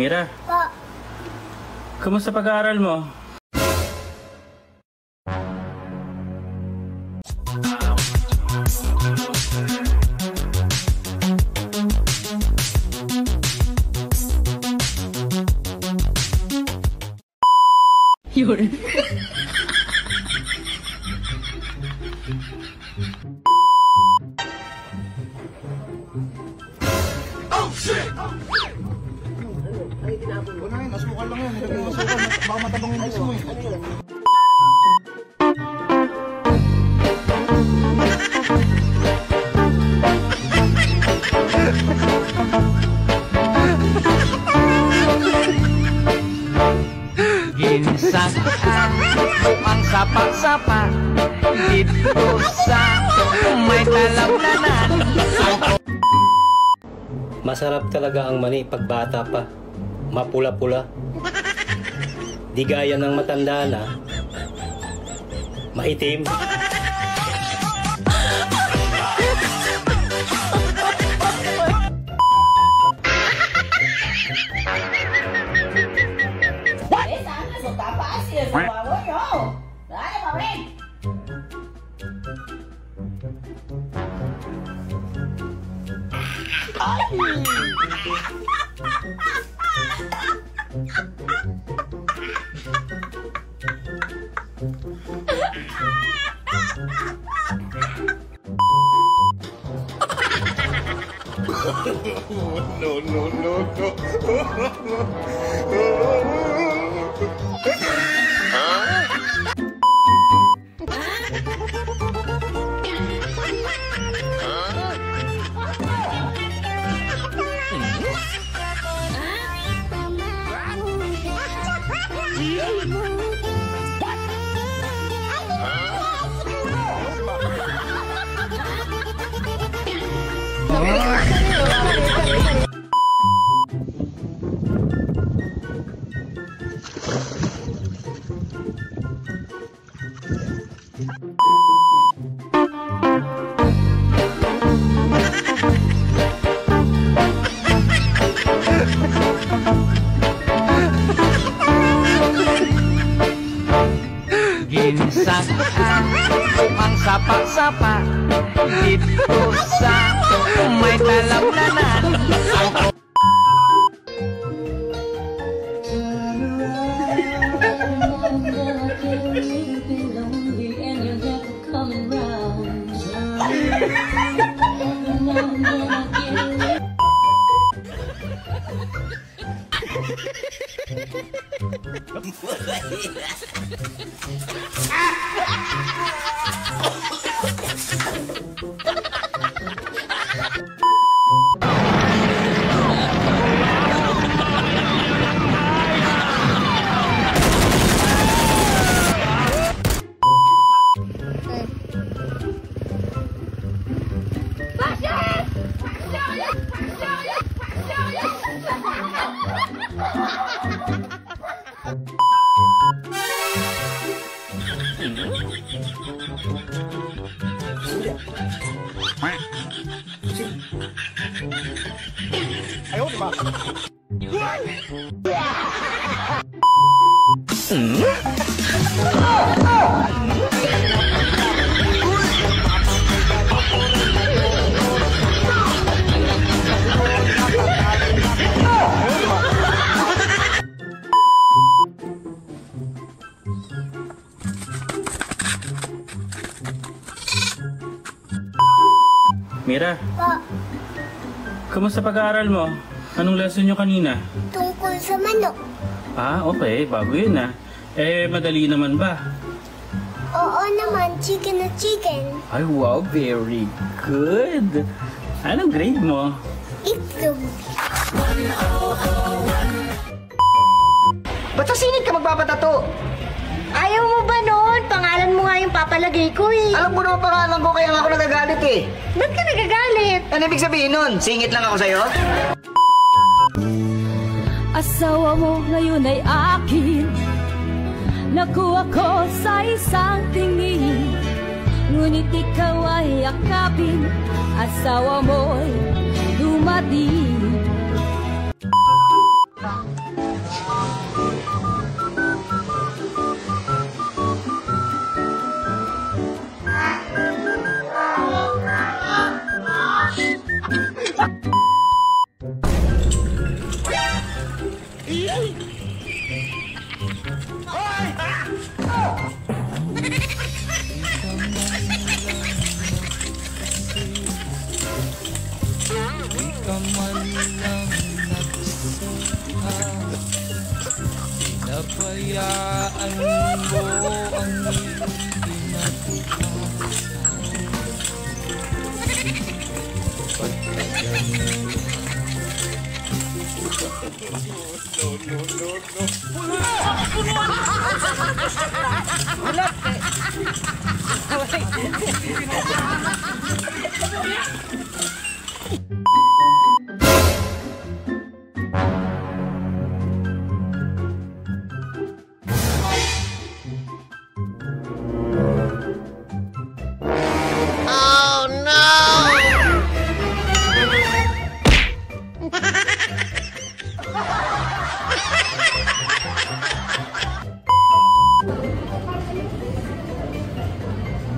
Mira, Po. kamusta pag-aaral mo? Yun. Oh shit! Ano yun? Asukal lang yan. Nilagay yung asukal. Baka matabang yung gusto mo eh. Ginsan ang sapa-sapa dito sa may talaglanan. Masarap talaga ang mani pag bata pa. Mapula-pula. Di gaya ng matanda na. Maitim. No, no, no, no. Ginsan ang sapa-sapa dito sa may talaglanan. Ayaw, di ba? Mira, Po. kamusta pag-aaral mo? Anong lesson nyo kanina? Tungkol sa manok. Ah, okay. Bago yun ah. Madali naman ba? Oo naman, chicken na chicken. Ay, wow. Very good. Anong grade mo? Itlog. Ba't sa singit ka magpapatato? Ayaw mo ba nun? Pangalan mo nga yung papalagay ko eh. Alam mo naman pangalan ko kaya nga ako nagagalit eh. Ba't ka nagagalit? Ano ibig sabihin nun? Singit lang ako sa'yo? Asawa mo ngayon ay akin. Nakuha ko sa isang tingin. Ngunit ikaw ay yakapin. Asawa mo'y dumating. Napayaan mo ang iyong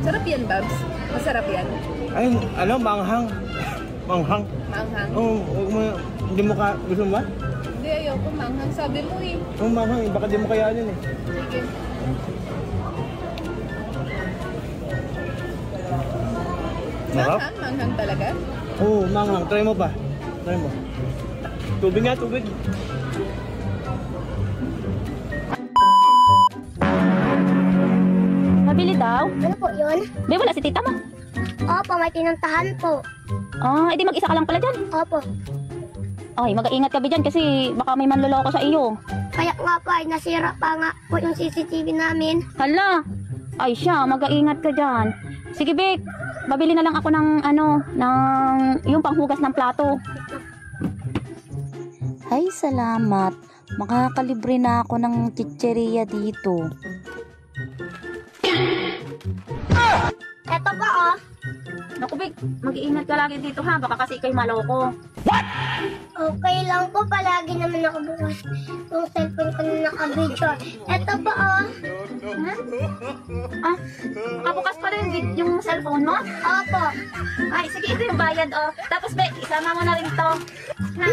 Sarap yan, Babs. Masarap yan. Ay, ano, manghang. Manghang. Maanghang. Oo, hindi mo ka, gusto mo ba? Hindi, ayoko. Maanghang. Sabi mo eh. Oo, manghang, baka di mo kayanin eh. Sige. Sarap? Maanghang talaga? Oo, manghang. Try mo pa. Try mo. Tubig nga, tubig. Nabili daw? Ano po yun? Di wala si tita mo. Opo, may tinuntahan po. Edi mag-isa ka lang pala dyan. Opo. Ay, mag-iingat ka ba dyan kasi baka may manloloko sa iyo. Kaya nga po ay nasira pa nga po yung CCTV namin. Hala! Ay siya, mag-iingat ka dyan. Sige, Bek. Babili na lang ako ng yung panghugas ng plato. Ay, salamat. Makakalibre na ako ng chicheria dito. Eto po oh. Naku, Bek. Mag-iingat ka lagi dito ha. Baka kasi ikaw'y maloko. Okay lang po, palagi naman nakabukas yung cellphone ko na naka-video. Eto po oh. Nakabukas pa rin yung cellphone mo? Opo. Ay, sige, ito yung bayad, oh. Tapos, Bek, isama mo na rin to. Ha?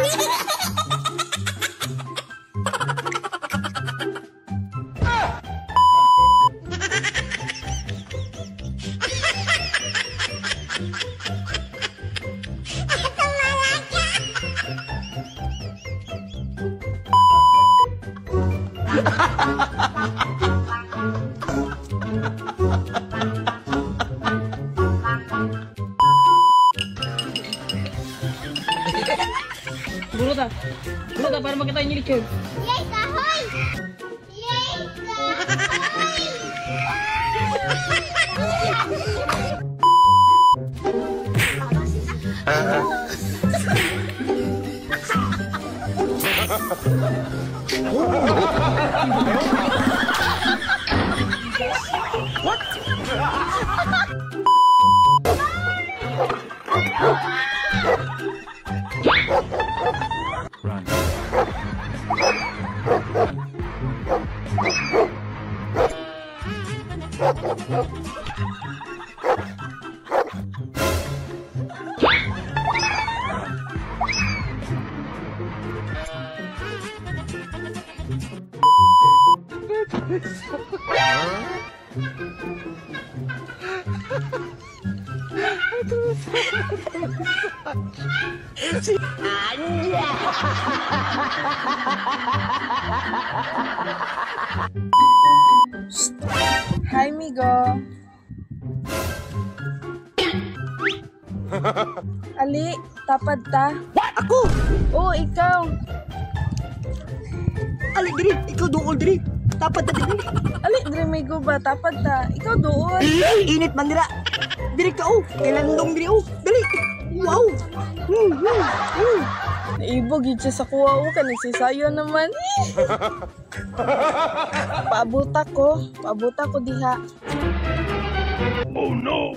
Buruta para makita yung lechon. Yay, kahoy! Yay, Hi, Migo. Ali, tapad ta. Ako! Oo, ikaw. Ali, diri! Ikaw doon, diri! Tapad na diri! Ali, dire Migo ba? Tapad ta. Ikaw doon. Init man nila! Diri ka, oh! Kailandong diri, oh! Dali! Wow! Naibog yun siya sa kuha ko. Kanisisayo naman. Paabuta ko diha. Oh no!